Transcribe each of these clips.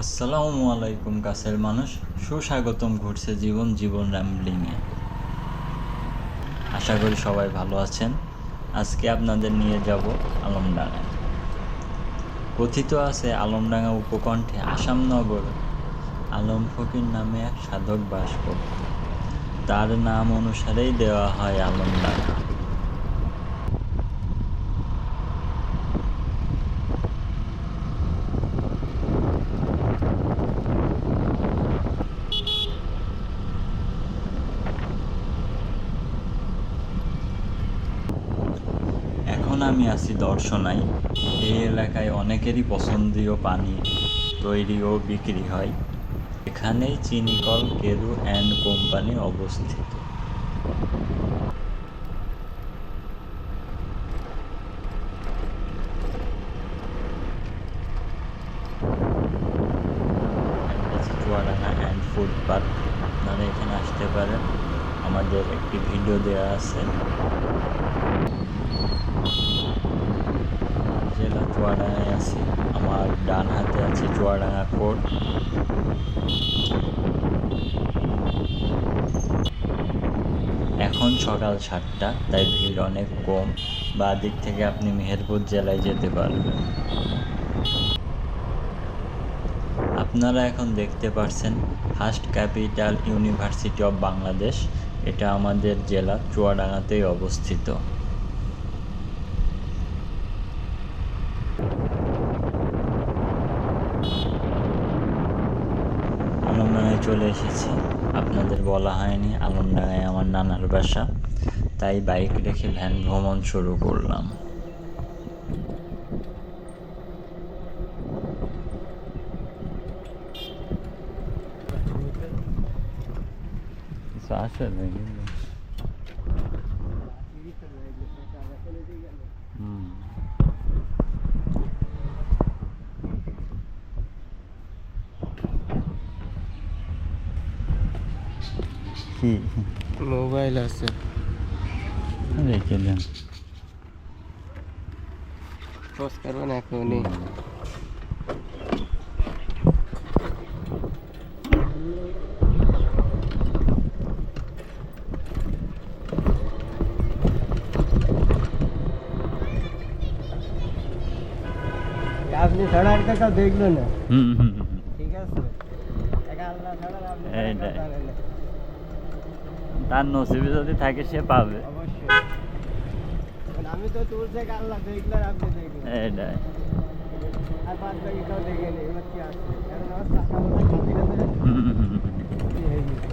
আসসালামু আলাইকুম কাছের মানুষ, সুস্বাগতম ঘুরছে জীবন র্যাম্বলিংয়ে। আশা করি সবাই ভালো আছেন। আজকে আপনাদের নিয়ে যাব আলমডাঙ্গায়। কথিত আছে আলমডাঙ্গা উপকণ্ঠে আসামনগর আলম ফকির নামে এক সাধক বাস করত। তার নাম অনুসারেই দেওয়া হয় আলমডাঙ্গা। এখন আমি আছি দর্শনায়। এই এলাকায় অনেকেরই পছন্দীয় পানি তৈরি ও বিক্রি হয়। এখানেই চিনিকল কেরু অ্যান্ড কোম্পানি অবস্থিত। চুয়াডাঙ্গা অ্যান্ড ফুড পার্ক, আপনারা এখানে আসতে পারেন। আমাদের একটি ভিডিও দেওয়া আছে। জেলা চুয়াডাঙ্গায় আছি। আমার ডান হাতে আছে চুয়াডাঙ্গা কোর্ট। এখন সকাল 7টা, তাই ভিড় অনেক কম। বাঁ দিক থেকে আপনি মেহেরপুর জেলায় যেতে পারবেন। আপনারা এখন দেখতে পাচ্ছেন first capital university of Bangladesh. এটা আমাদের জেলা চুয়াডাঙ্গাতেই অবস্থিত। আলমডাঙ্গায় চলে এসেছি। আপনাদের বলা হয়নি আলমডাঙ্গায় আমার নানার বাসা, তাই বাইক রেখে ভ্যান ভ্রমণ শুরু করলাম। কিছু আছে নাকি? কি মোবাইল আছে রেখে দেন। পোস্ট করবেন এখনই। আপনি ছাড়া আর কেউ দেখলো না। ঠিক আছে, একা আল্লাহ ছাড়া আপনি এইটাই। তার নসিবে যদি থাকে সে পাবে। অবশ্যই। আমি তো তোর থেকে আল্লাহ দেখলে আর আপনি দেখলেন, এইটাই। আর বাদ বাকি কেউ দেখেনি। এবার কি আছে, কারণ আমার টাকা মতো খাতে খাতে কি হয়ে গেছে।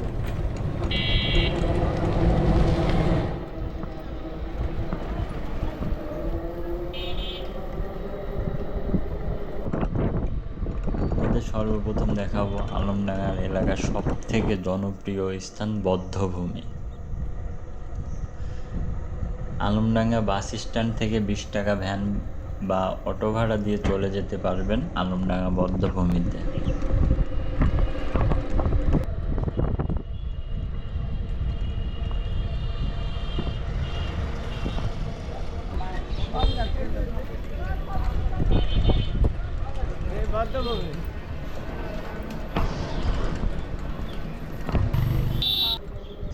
সর্বপ্রথম দেখাবো আলমডাঙ্গার এলাকার সব থেকে জনপ্রিয় স্থান বধ্যভূমি। আলমডাঙ্গা বাস স্ট্যান্ড থেকে 20 টাকা ভ্যান বা অটো ভাড়া দিয়ে চলে যেতে পারবেন আলমডাঙ্গা বধ্যভূমিতে।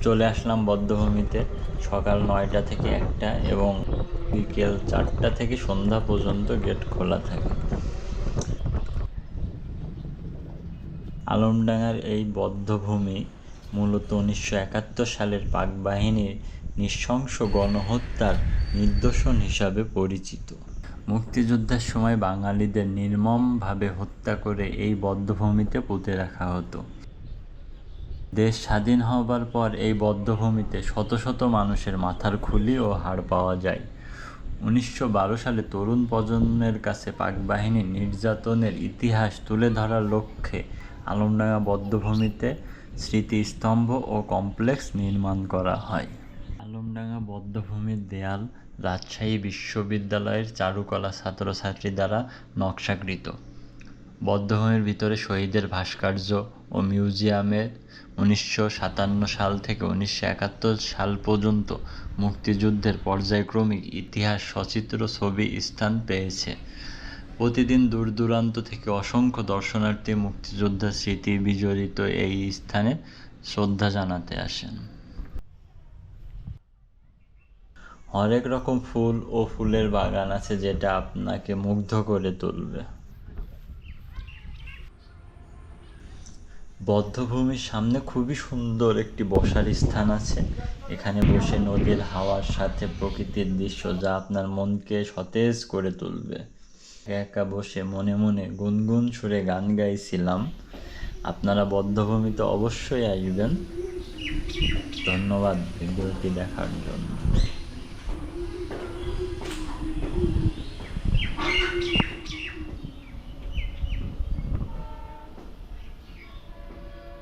চলে আসলাম বধ্যভূমিতে। সকাল 9টা থেকে 1টা এবং বিকেল 4টা থেকে সন্ধ্যা পর্যন্ত গেট খোলা থাকে। আলমডাঙ্গার এই বধ্যভূমি মূলত 1971 সালের পাক বাহিনীর নৃশংস গণহত্যার নিদর্শন হিসাবে পরিচিত। মুক্তিযুদ্ধের সময় বাঙালিদের নির্মমভাবে হত্যা করে এই বধ্যভূমিতে পুঁতে রাখা হতো। দেশ স্বাধীন হবার পর এই বধ্যভূমিতে শত শত মানুষের মাথার খুলি ও হাড় পাওয়া যায়। 1912 সালে তরুণ প্রজন্মের কাছে পাক বাহিনীর নির্যাতনের ইতিহাস তুলে ধরার লক্ষ্যে আলমডাঙ্গা বধ্যভূমিতে স্মৃতিস্তম্ভ ও কমপ্লেক্স নির্মাণ করা হয়। আলমডাঙ্গা বধ্যভূমির দেয়াল রাজশাহী বিশ্ববিদ্যালয়ের চারুকলা ছাত্রছাত্রী দ্বারা নকশাকৃত। বধ্যভূমির ভিতরে শহীদের ভাস্কর্য ও মিউজিয়ামে 1957 সাল থেকে 1971 সাল পর্যন্ত মুক্তিযুদ্ধের পর্যায়ক্রমিক ইতিহাস সচিত্র ছবি স্থান পেয়েছে। প্রতিদিন দূর দূরান্ত থেকে অসংখ্য দর্শনার্থী মুক্তিযোদ্ধার স্মৃতি বিজড়িত এই স্থানে শ্রদ্ধা জানাতে আসেন। হরেক রকম ফুল ও ফুলের বাগান আছে যেটা আপনাকে মুগ্ধ করে তুলবে। বধ্যভূমির সামনে খুবই সুন্দর একটি বসার স্থান আছে। এখানে বসে নদীর হাওয়ার সাথে প্রকৃতির দৃশ্য যা আপনার মনকে সতেজ করে তুলবে। একা একা বসে মনে মনে গুনগুন সুরে গান গাইছিলাম। আপনারা বধ্যভূমিতে অবশ্যই আসবেন। ধন্যবাদ ভিডিওটি দেখার জন্য।